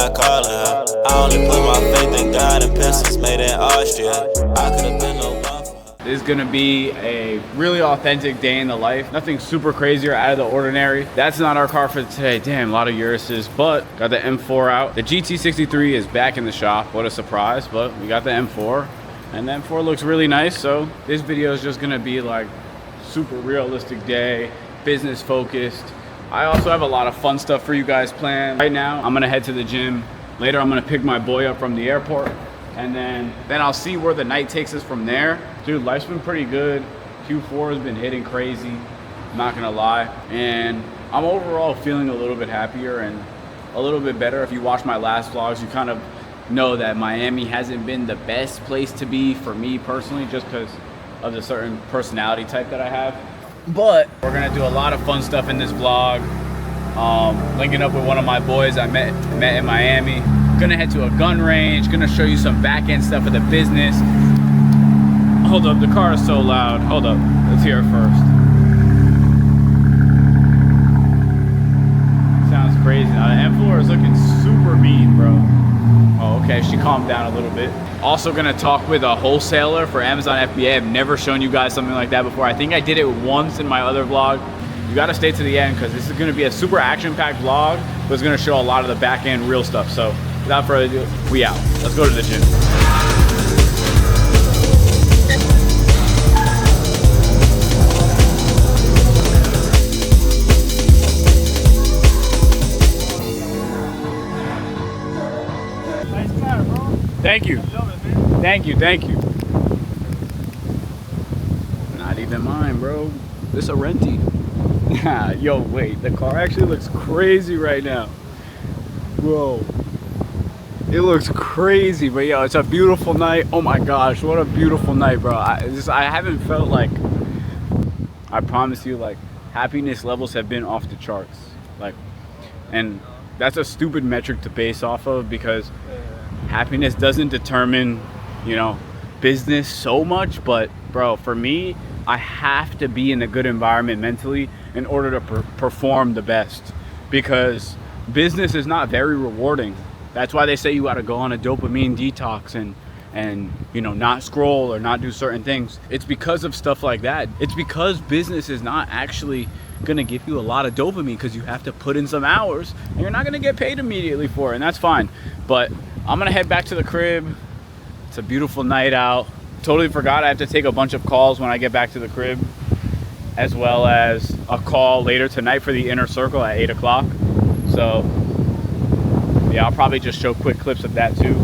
not calling her. I only put my faith in God and pistols made in Austria. I could've been no one for her. This is gonna be a really authentic day in the life. Nothing super crazy or out of the ordinary. That's not our car for today. Damn, a lot of Urises, but got the M4 out. The GT63 is back in the shop. What a surprise, but we got the M4. And the M4 looks really nice, so this video is just gonna be like super realistic day, business focused. I also have a lot of fun stuff for you guys planned. Right now, I'm gonna head to the gym. Later, I'm gonna pick my boy up from the airport, and then I'll see where the night takes us from there. Dude, life's been pretty good. Q4 has been hitting crazy, I'm not gonna lie. And I'm overall feeling a little bit happier and a little bit better. If you watch my last vlogs, you kind of know that Miami hasn't been the best place to be for me personally, just because of the certain personality type that I have. But we're gonna do a lot of fun stuff in this vlog. Linking up with one of my boys I met in Miami. Gonna head to a gun range, gonna show you some back end stuff of the business. Hold up, the car is so loud. Hold up, let's hear it first. Sounds crazy. Now the M4 is looking super mean, bro. Oh, okay, she calmed down a little bit. Also gonna talk with a wholesaler for Amazon FBA. I've never shown you guys something like that before. I think I did it once in my other vlog. You gotta stay to the end because this is gonna be a super action-packed vlog, but it's gonna show a lot of the back end real stuff. So without further ado, we out. Let's go to the gym. Thank you. Thank you, thank you. Not even mine, bro. This a renty. Yo, wait, the car actually looks crazy right now. Bro, it looks crazy, but yo, it's a beautiful night. Oh my gosh, what a beautiful night, bro. I haven't felt like, I promise you, like, happiness levels have been off the charts. Like, and that's a stupid metric to base off of because happiness doesn't determine, you know, business so much, but bro, for me, I have to be in a good environment mentally in order to perform the best, because business is not very rewarding. That's why they say you got to go on a dopamine detox and you know, not scroll or not do certain things. It's because of stuff like that. It's because business is not actually gonna give you a lot of dopamine because you have to put in some hours and you're not gonna get paid immediately for it, and that's fine. But I'm gonna head back to the crib. It's a beautiful night out. Totally forgot I have to take a bunch of calls when I get back to the crib, as well as a call later tonight for the inner circle at 8 o'clock. So yeah, I'll probably just show quick clips of that too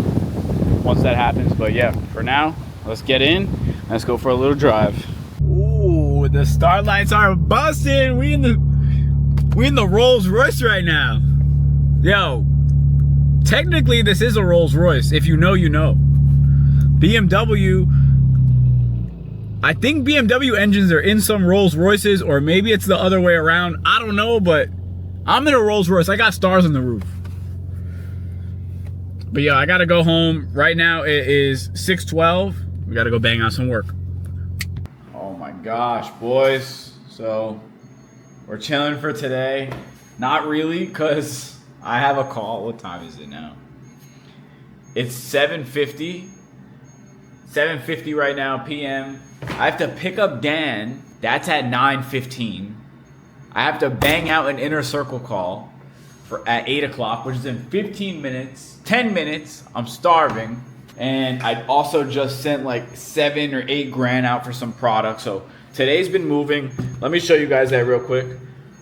once that happens. But yeah, for now, let's get in. Let's go for a little drive. Ooh, the start lights are busting. We in the Rolls Royce right now. Yo, technically this is a Rolls Royce. If you know, you know. BMW, I think BMW engines are in some Rolls Royces, or maybe it's the other way around. I don't know, but I'm in a Rolls Royce. I got stars on the roof. But yeah, I gotta go home. Right now it is 6:12. We gotta go bang out some work. Oh my gosh, boys. So we're chilling for today. Not really, because I have a call. What time is it now? It's 7:50. 7:50 right now, PM. I have to pick up Dan. That's at 9:15. I have to bang out an inner circle call at 8 o'clock, which is in 15 minutes. 10 minutes. I'm starving. And I also just sent like 7 or 8 grand out for some products. So today's been moving. Let me show you guys that real quick.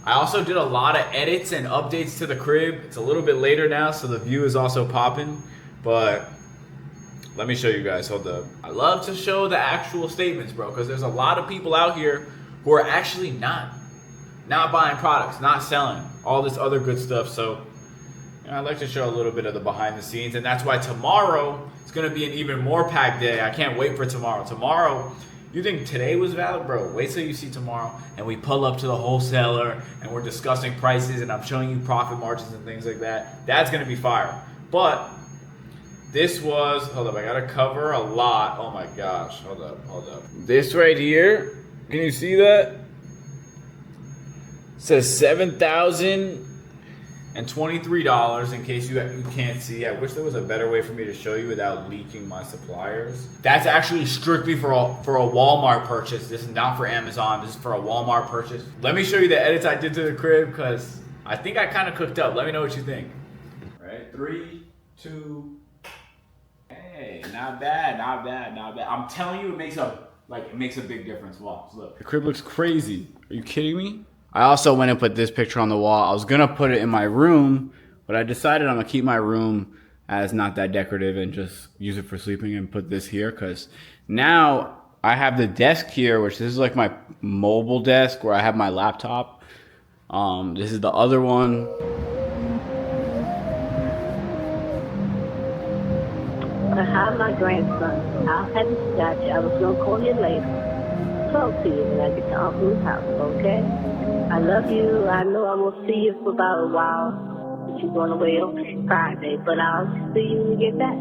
I also did a lot of edits and updates to the crib. It's a little bit later now, so the view is also popping. But let me show you guys. Hold up. I love to show the actual statements, bro, because there's a lot of people out here who are actually not buying products, not selling, all this other good stuff. So you know, I'd like to show a little bit of the behind the scenes, and that's why tomorrow is going to be an even more packed day. I can't wait for tomorrow. Tomorrow, you think today was valid, bro? Wait till you see tomorrow, and we pull up to the wholesaler, and we're discussing prices, and I'm showing you profit margins and things like that. That's going to be fire. But this was, hold up, I gotta cover a lot. Oh my gosh, hold up. This right here, can you see that? It says 7,000 and $23 in case you can't see. I wish there was a better way for me to show you without leaking my suppliers. That's actually strictly for a Walmart purchase. This is not for Amazon. This is for a Walmart purchase. Let me show you the edits I did to the crib because I think I kind of cooked up. Let me know what you think. All right, 3, 2. Hey, not bad, not bad, not bad. I'm telling you, it makes a big difference. Watch, look. The crib looks crazy. Are you kidding me? I also went and put this picture on the wall. I was gonna put it in my room, but I decided I'm gonna keep my room as not that decorative and just use it for sleeping and put this here because now I have the desk here, which this is like my mobile desk where I have my laptop. This is the other one. Hi, my grandson. I haven't got you. I was gonna call you later. Talk to you when I get to Uncle's house, okay? I love you. I know I won't see you for about a while. You're going away on Friday, but I'll see you when you get back.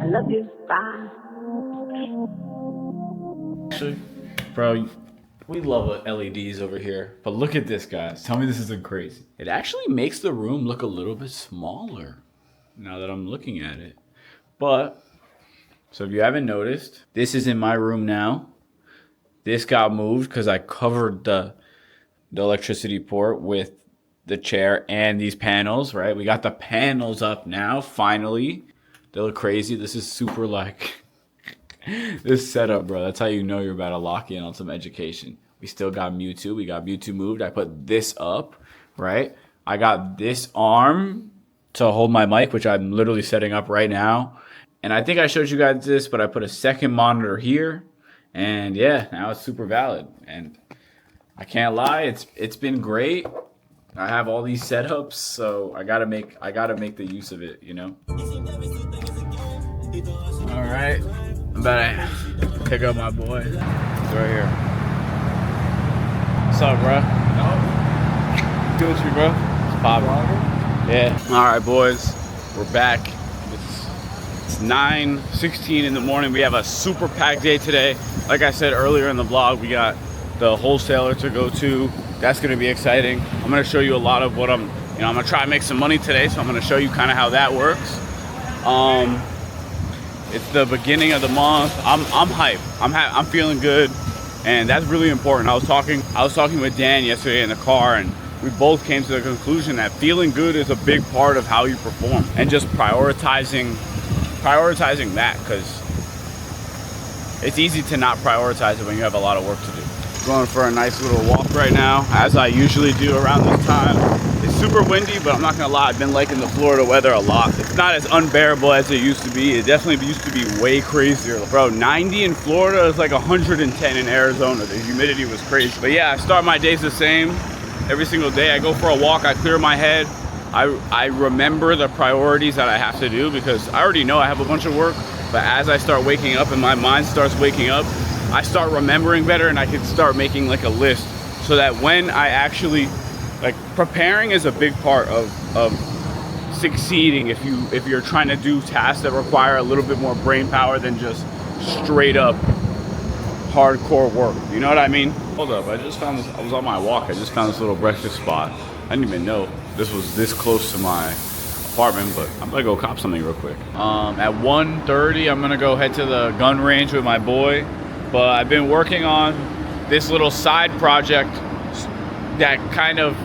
I love you. Bye. Actually, bro, we love LEDs over here. But look at this, guys. Tell me this isn't crazy. It actually makes the room look a little bit smaller now that I'm looking at it. But, so if you haven't noticed, this is in my room now. This got moved because I covered the electricity port with the chair and these panels, right? We got the panels up now, finally. They look crazy. This is super like, this setup, bro. That's how you know you're about to lock in on some education. We still got Mewtwo. We got Mewtwo moved. I put this up, right? I got this arm to hold my mic, which I'm literally setting up right now. And I think I showed you guys this, but I put a second monitor here. And yeah, now it's super valid. And I can't lie, it's been great. I have all these setups, so I gotta make the use of it, you know? All right, I'm about to pick up my boy. He's right here. What's up, bro? Good with you, bro? It's poppin'. Yeah. All right, boys, we're back. It's 9:16 in the morning. We have a super packed day today. Like I said earlier in the vlog, we got the wholesaler to go to. That's gonna be exciting. I'm gonna show you a lot of what I'm gonna try and make some money today, so I'm gonna show you kind of how that works. It's the beginning of the month. I'm hyped. I'm feeling good, and that's really important. I was talking with Dan yesterday in the car, and we both came to the conclusion that feeling good is a big part of how you perform, and just prioritizing that, because it's easy to not prioritize it when you have a lot of work to do. Going for a nice little walk right now, as I usually do around this time. It's super windy, but I'm not gonna lie, I've been liking the Florida weather a lot. It's not as unbearable as it used to be. It definitely used to be way crazier. Bro, 90 in Florida is like 110 in Arizona. The humidity was crazy. But yeah, I start my days the same. Every single day I go for a walk, I clear my head. I remember the priorities that I have to do, because I already know I have a bunch of work, but as I start waking up and my mind starts waking up, I start remembering better, and I can start making like a list, so that when I actually, like, preparing is a big part of succeeding if you're trying to do tasks that require a little bit more brain power than just straight up hardcore work. You know what I mean? Hold up, I just found this. I was on my walk. I just found this little breakfast spot. I didn't even know this was this close to my apartment, but I'm gonna go cop something real quick. At 1:30, I'm gonna go head to the gun range with my boy. But I've been working on this little side project that kind of,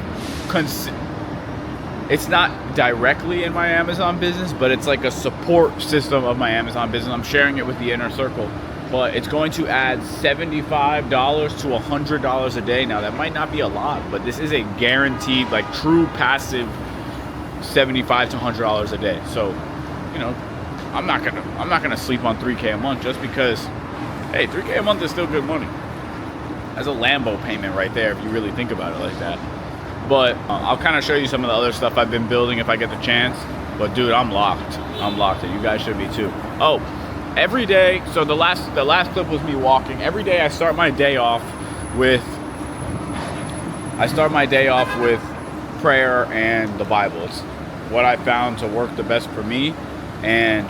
it's not directly in my Amazon business, but it's like a support system of my Amazon business. I'm sharing it with the inner circle, but it's going to add $75 to $100 a day. Now that might not be a lot, but this is a guaranteed, like, true passive $75 to $100 a day. So, you know, I'm not gonna sleep on $3K a month just because, hey, $3K a month is still good money. That's a Lambo payment right there if you really think about it like that. But I'll kind of show you some of the other stuff I've been building if I get the chance. But dude, I'm locked, and you guys should be too. Oh, every day, so the last clip was me walking. Every day I start my day off with prayer and the Bible. It's what I found to work the best for me, and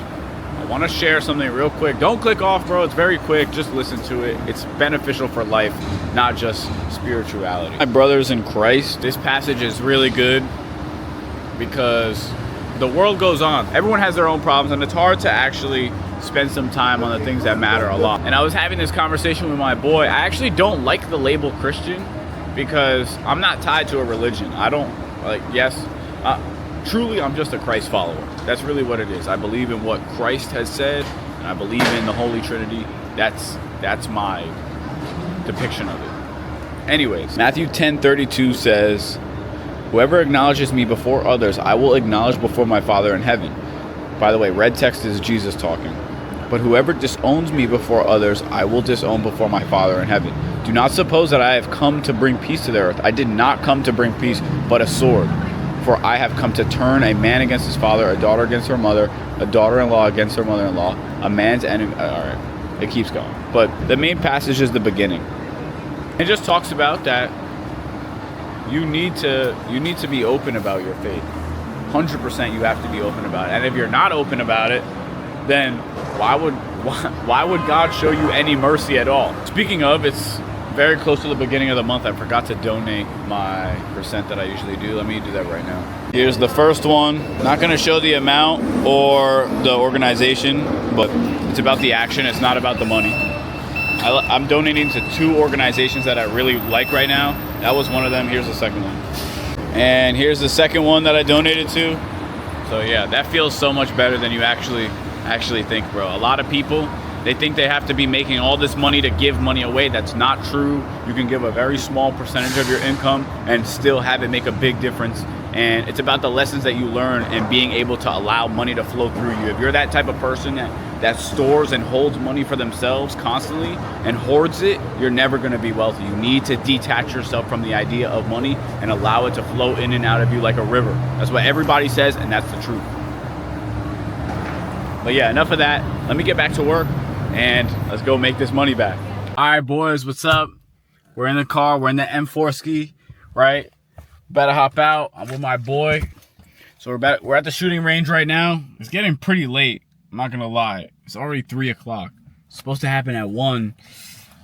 I want to share something real quick. Don't click off, bro. It's very quick. Just listen to it. It's beneficial for life, not just spirituality. My brothers in Christ, this passage is really good. because the world goes on. Everyone has their own problems, and it's hard to actually spend some time on the things that matter a lot. And I was having this conversation with my boy. I actually don't like the label Christian because I'm not tied to a religion. I don't, like, truly I'm just a Christ follower. That's really what it is. I believe in what Christ has said, and I believe in the Holy Trinity. That's my depiction of it. Anyways, Matthew 10:32 says, whoever acknowledges me before others, I will acknowledge before my Father in heaven. By the way, red text is Jesus talking. But whoever disowns me before others, I will disown before my Father in heaven. Do not suppose that I have come to bring peace to the earth. I did not come to bring peace, but a sword. For I have come to turn a man against his father, a daughter against her mother, a daughter-in-law against her mother-in-law, a man's enemy. All right, it keeps going. But the main passage is the beginning. It just talks about that you need to be open about your faith. 100% you have to be open about it. And if you're not open about it, then why would God show you any mercy at all? Speaking of, it's very close to the beginning of the month. I forgot to donate my percent that I usually do. Let me do that right now. Here's the first one. Not going to show the amount or the organization, but it's about the action. It's not about the money. I'm donating to 2 organizations that I really like right now. That was one of them. Here's the second one. And here's the second one that I donated to. So yeah, that feels so much better than you actually think, bro. A lot of people, they think they have to be making all this money to give money away. That's not true. You can give a very small percentage of your income and still have it make a big difference. And it's about the lessons that you learn and being able to allow money to flow through you. If you're that type of person that stores and holds money for themselves constantly and hoards it, you're never going to be wealthy. You need to detach yourself from the idea of money and allow it to flow in and out of you like a river. That's what everybody says, and that's the truth. But yeah, enough of that. Let me get back to work and let's go make this money back. All right, boys, what's up? We're in the car. We're in the M4 ski, right? Better hop out. I'm with my boy. So we're at the shooting range right now. It's getting pretty late. I'm not gonna lie. It's already 3 o'clock. It's supposed to happen at 1.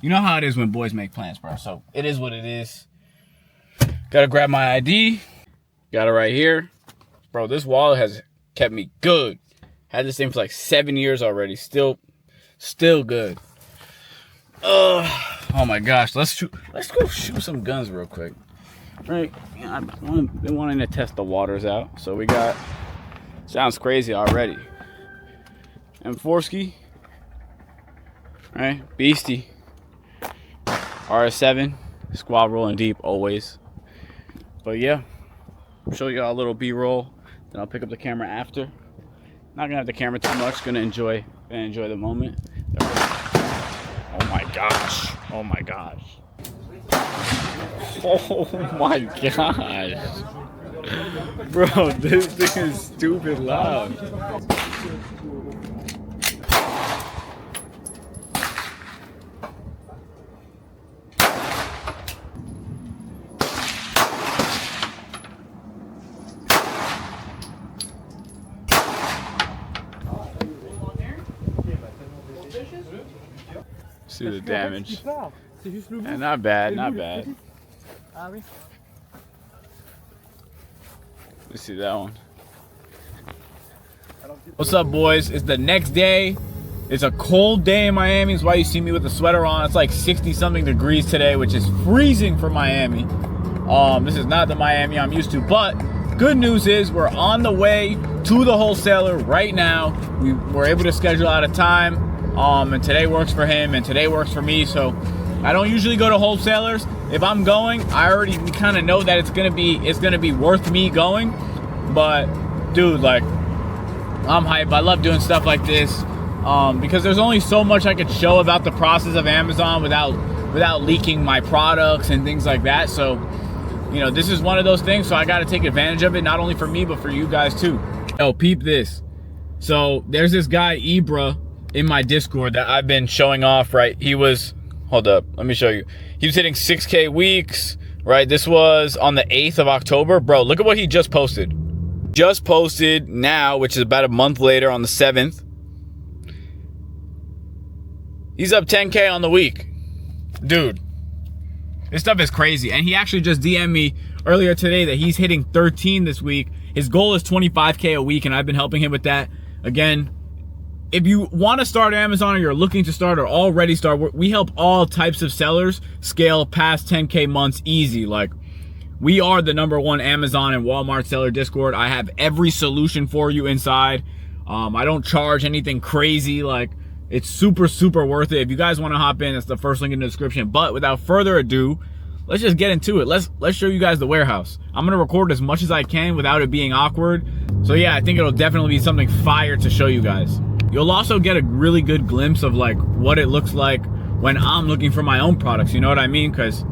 You know how it is when boys make plans, bro. So it is what it is. Gotta grab my ID. Got it right here. Bro, this wallet has kept me good. Had this thing for like 7 years already. Still good. Oh my gosh. Let's go shoot some guns real quick. Right? Yeah, I've been wanting to test the waters out. So we got, sounds crazy already. M4ski. Right? Beastie. RS7. Squad rolling deep always. But yeah. I'll show you all a little B-roll. Then I'll pick up the camera after. Not gonna have the camera too much. Gonna enjoy the moment. Oh my gosh. Oh my gosh. Oh my gosh. Bro, this thing is stupid loud. See the damage. And not bad, not bad. Let's see that one. What's up, boys? It's the next day. It's a cold day in Miami. That's why you see me with the sweater on. It's like 60-something degrees today, which is freezing for Miami. This is not the Miami I'm used to, but good news is we're on the way to the wholesaler right now. We were able to schedule out a time. And today works for him and today works for me. So I don't usually go to wholesalers. If I'm going, I already kind of know that it's gonna be worth me going. But dude, like, I'm hyped. I love doing stuff like this because there's only so much I could show about the process of Amazon without leaking my products and things like that. So, you know, this is one of those things. So I got to take advantage of it, not only for me but for you guys too. Yo, peep this. So there's this guy Ibra in my Discord that I've been showing off, right? He was, hold up, let me show you. He was hitting 6K weeks, right? This was on the 8th of October. Bro, look at what he just posted. Just posted now, which is about a month later on the 7th. He's up 10K on the week. Dude, this stuff is crazy. And he actually just DM'd me earlier today that he's hitting 13 this week. His goal is 25K a week, and I've been helping him with that. Again, if you want to start Amazon, or you're looking to start, or already start, we help all types of sellers scale past 10K months easy. Like, we are the #1 Amazon and Walmart seller Discord. I have every solution for you inside. I don't charge anything crazy. Like, it's super, super worth it. If you guys want to hop in, that's the first link in the description. But without further ado, let's just get into it. Let's show you guys the warehouse. I'm gonna record as much as I can without it being awkward. So yeah, I think it'll definitely be something fire to show you guys. You'll also get a really good glimpse of like what it looks like when I'm looking for my own products, you know what I mean? Because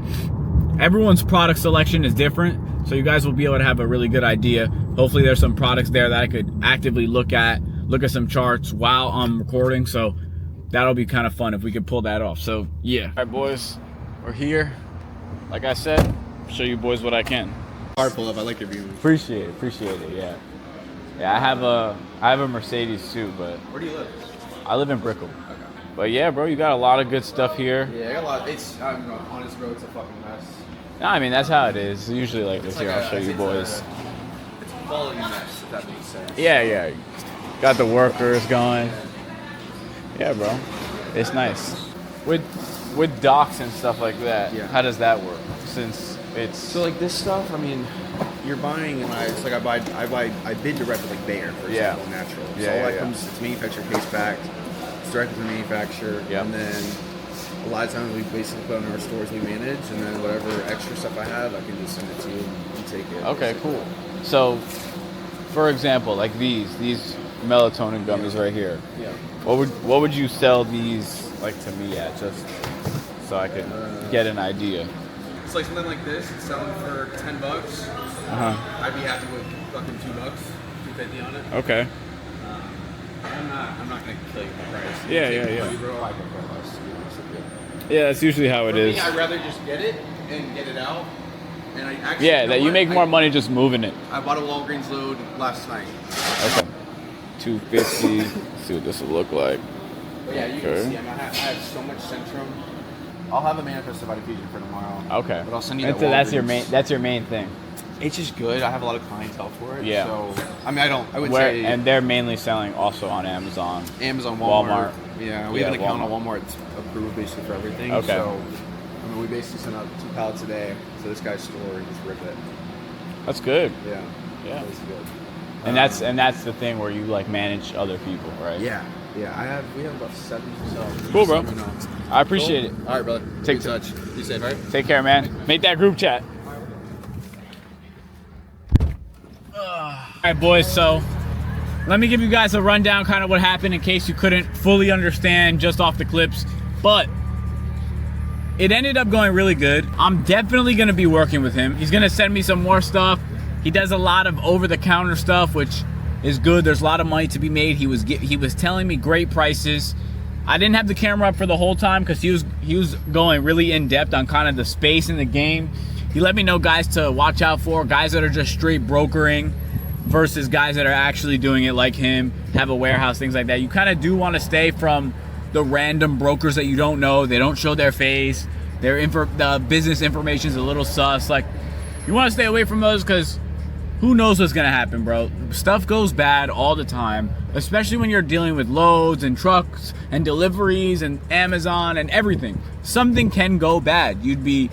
everyone's product selection is different, so you guys will be able to have a really good idea. Hopefully there's some products there that I could actively look at some charts while I'm recording, so that'll be kind of fun if we could pull that off. So yeah. All right, boys, we're here. Like I said, show you boys what I can. Hard pull up. I like your view. Appreciate it. Yeah. Yeah, I have a Mercedes too, but Where do you live? I live in Brickell. Okay. But yeah, bro, you got a lot of good stuff here. Yeah, I got a lot. It's honest, bro. It's a fucking mess. No, I mean that's how it is. Usually like this. It's Here, like I'll show you boys. It's a quality mess, if that makes sense. Yeah. Got the workers going. Yeah, bro. It's nice. With docks and stuff like that. Yeah. How does that work? Since it's So like this stuff, I mean, you're buying, and it's like I bid direct with like Bayer, for Yeah. example, natural. Yeah, So all that yeah. comes, it's manufactured case backed, it's direct to the manufacturer, Yep. and then a lot of times we basically put on our stores we manage, and then whatever extra stuff I have, I can just send it to you and take it. okay, cool. So, for example, like these melatonin gummies right here. Yeah. What would you sell these like to me at, just so I could get an idea? It's like something like this. It's selling for $10. I'd be happy with fucking $2, $2.50 on it. Okay. I'm not gonna kill you with the price. Yeah. Money, bro, I can pay less, to be honest with you. Yeah, that's usually how it For is. me, I'd rather just get it and get it out. And I actually, Yeah, know that you what? make more money just moving it. I bought a Walgreens load last night. Okay. $2.50. See what this will look like. But yeah, you Okay. can see, I have so much Centrum. I'll have a manifest about fusion for tomorrow. Okay. But I'll send you And that so that's Walgreens. your main thing. It's just good. I have a lot of clientele for it. Yeah. So I mean, I would Where say and they're mainly selling also on Amazon. Amazon, Walmart. Walmart. Yeah, we Yeah, have an account Walmart. on Walmart. It's approved basically for everything. Okay. So I mean, we basically sent out 2 pallets a day to this guy's store and just rip it. That's good. Yeah. Yeah. It's good. And that's the thing where you like manage other people, right? Yeah. Yeah. We have about 7. So Cool, bro. let me know. I appreciate it. All right, brother. Take Be in touch. Be safe, all right? Take care, man. Make that group chat. All right, boys. So let me give you guys a rundown, kind of what happened, in case you couldn't fully understand just off the clips. But it ended up going really good. I'm definitely gonna be working with him. He's gonna send me some more stuff. He does a lot of over-the-counter stuff, which is good. There's a lot of money to be made. He was telling me great prices. I didn't have the camera up for the whole time because he was going really in depth on kind of the space in the game. He let me know guys to watch out for, guys that are just straight brokering versus guys that are actually doing it like him, have a warehouse, things like that. You kind of do want to stay from the random brokers that you don't know. They don't show their face. The business information is a little sus. Like, you want to stay away from those because who knows what's gonna happen, bro. Stuff goes bad all the time, especially when you're dealing with loads and trucks and deliveries and Amazon and everything. Something can go bad. You'd be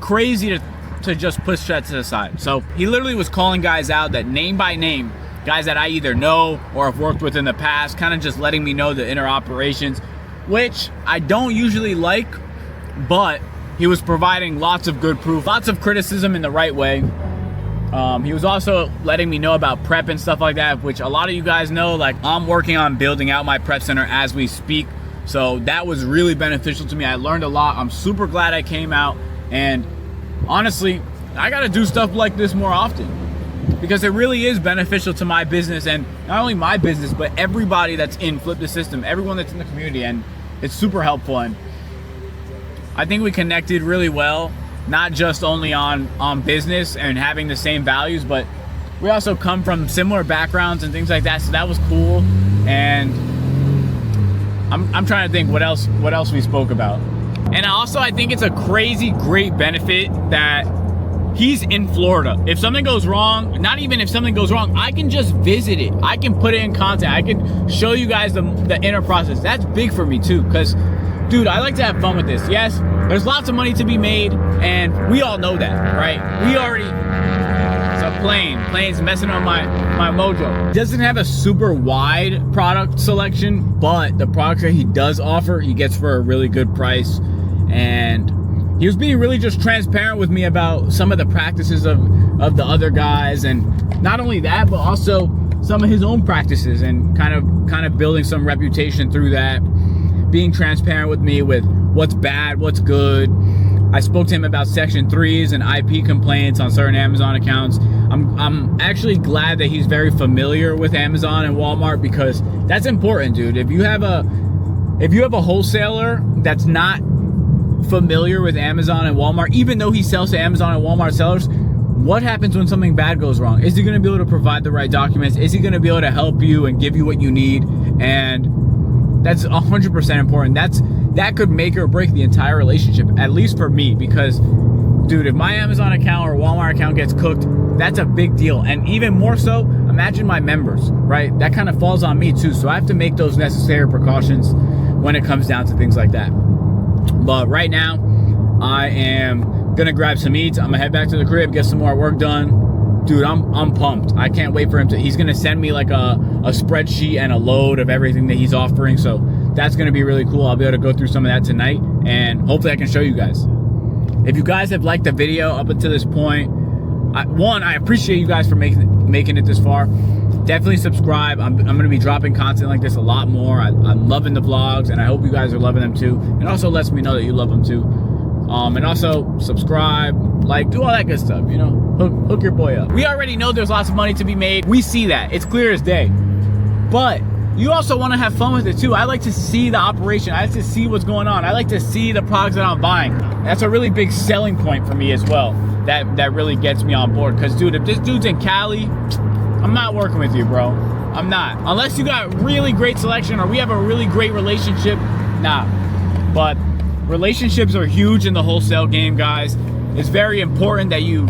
crazy to just push that to the side. So he literally was calling guys out that name by name, guys that I either know or have worked with in the past, kind of just letting me know the inner operations, which I don't usually like, but he was providing lots of good proof, lots of criticism in the right way. He was also letting me know about prep and stuff like that, which a lot of you guys know, like I'm working on building out my prep center as we speak. So that was really beneficial to me. I learned a lot. I'm super glad I came out, and honestly, I gotta do stuff like this more often because it really is beneficial to my business, and not only my business, but everybody that's in Flip the System, everyone that's in the community, and it's super helpful. And I think we connected really well. Not just only on business and having the same values, but we also come from similar backgrounds and things like that. So that was cool. And I'm trying to think what else we spoke about. And also, I think it's a crazy great benefit that he's in Florida. If something goes wrong, not even if something goes wrong, I can just visit it. I can put it in content. I can show you guys the inner process. That's big for me too, because dude, I like to have fun with this. Yes, there's lots of money to be made, and we all know that, right? We already, it's a plane's messing up my mojo. It doesn't have a super wide product selection, but the products that he does offer, he gets for a really good price. And he was being really just transparent with me about some of the practices of the other guys, and not only that, but also some of his own practices, and kind of building some reputation through that, being transparent with me with what's bad, what's good. I spoke to him about Section 3s and IP complaints on certain Amazon accounts. I'm actually glad that he's very familiar with Amazon and Walmart, because that's important, dude. If you have a wholesaler that's not familiar with Amazon and Walmart, even though he sells to Amazon and Walmart sellers, what happens when something bad goes wrong? Is he going to be able to provide the right documents? Is he going to be able to help you and give you what you need? And that's 100% important. That could make or break the entire relationship, at least for me, because dude, if my Amazon account or Walmart account gets cooked, that's a big deal. And even more so, imagine my members, right? That kind of falls on me too. So I have to make those necessary precautions when it comes down to things like that. But right now, I am gonna grab some eats. I'm gonna head back to the crib, get some more work done. Dude, I'm pumped. I can't wait for him to, he's gonna send me like a spreadsheet and a load of everything that he's offering. So that's gonna be really cool. I'll be able to go through some of that tonight, and hopefully I can show you guys. If you guys have liked the video up until this point, I appreciate you guys for making it this far. Definitely subscribe. I'm gonna be dropping content like this a lot more. I'm loving the vlogs, and I hope you guys are loving them too. It also lets me know that you love them too. And also subscribe, like, do all that good stuff, you know? Hook your boy up. We already know there's lots of money to be made. We see that. It's clear as day. But you also want to have fun with it too. I like to see the operation. I like to see what's going on. I like to see the products that I'm buying. That's a really big selling point for me as well. That really gets me on board. Because dude, if this dude's in Cali, I'm not working with you, bro. I'm not. Unless you got really great selection or we have a really great relationship, nah. But relationships are huge in the wholesale game, guys. It's very important that you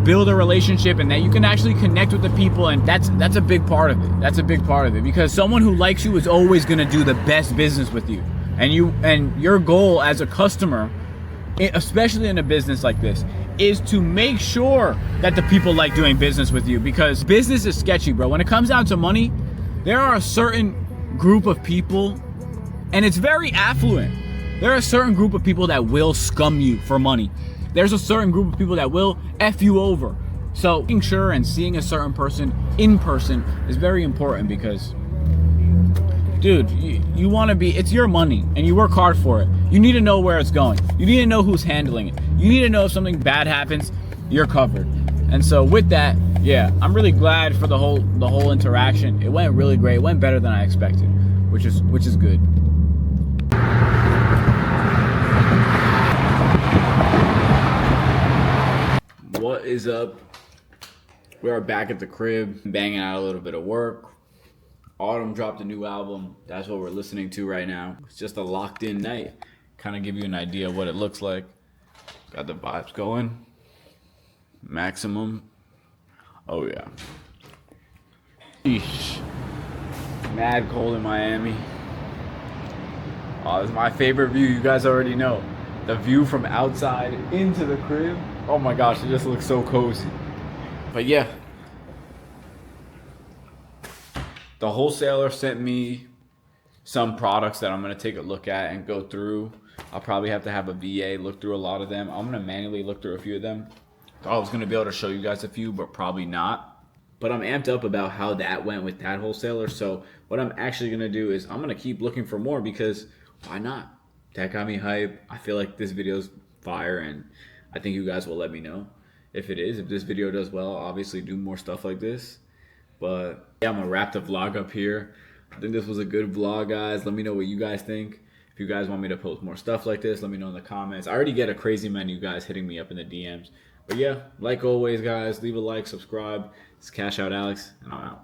build a relationship and that you can actually connect with the people, and that's a big part of it. That's a big part of it, because someone who likes you is always going to do the best business with you. And your goal as a customer, especially in a business like this, is to make sure that the people like doing business with you, because business is sketchy, bro. When it comes down to money, there are a certain group of people, and it's very affluent. There are a certain group of people that will scum you for money. There's a certain group of people that will F you over. So making sure and seeing a certain person in person is very important, because dude, you want to be, it's your money and you work hard for it. You need to know where it's going. You need to know who's handling it. You need to know if something bad happens, you're covered. And so with that, yeah, I'm really glad for the whole interaction. It went really great. It went better than I expected, which is good. What is up? We are back at the crib, banging out a little bit of work. Autumn dropped a new album. That's what we're listening to right now. It's just a locked in night. Kind of give you an idea of what it looks like. Got the vibes going. Maximum. Oh yeah. Eesh. Mad cold in Miami. Oh, this is my favorite view. You guys already know. The view from outside into the crib. Oh my gosh, it just looks so cozy. But yeah. The wholesaler sent me some products that I'm going to take a look at and go through. I'll probably have to have a VA look through a lot of them. I'm going to manually look through a few of them. Thought I was going to be able to show you guys a few, but probably not. But I'm amped up about how that went with that wholesaler. So what I'm actually going to do is I'm going to keep looking for more, because why not? That got me hype. I feel like this video's fire, and I think you guys will let me know if it is. If this video does well, I'll obviously do more stuff like this. But yeah, I'm gonna wrap the vlog up here. I think this was a good vlog, guys. Let me know what you guys think. If you guys want me to post more stuff like this, let me know in the comments. I already get a crazy many guys hitting me up in the DMs. But yeah, like always, guys, leave a like, subscribe. It's Cash Out Alex, and I'm out.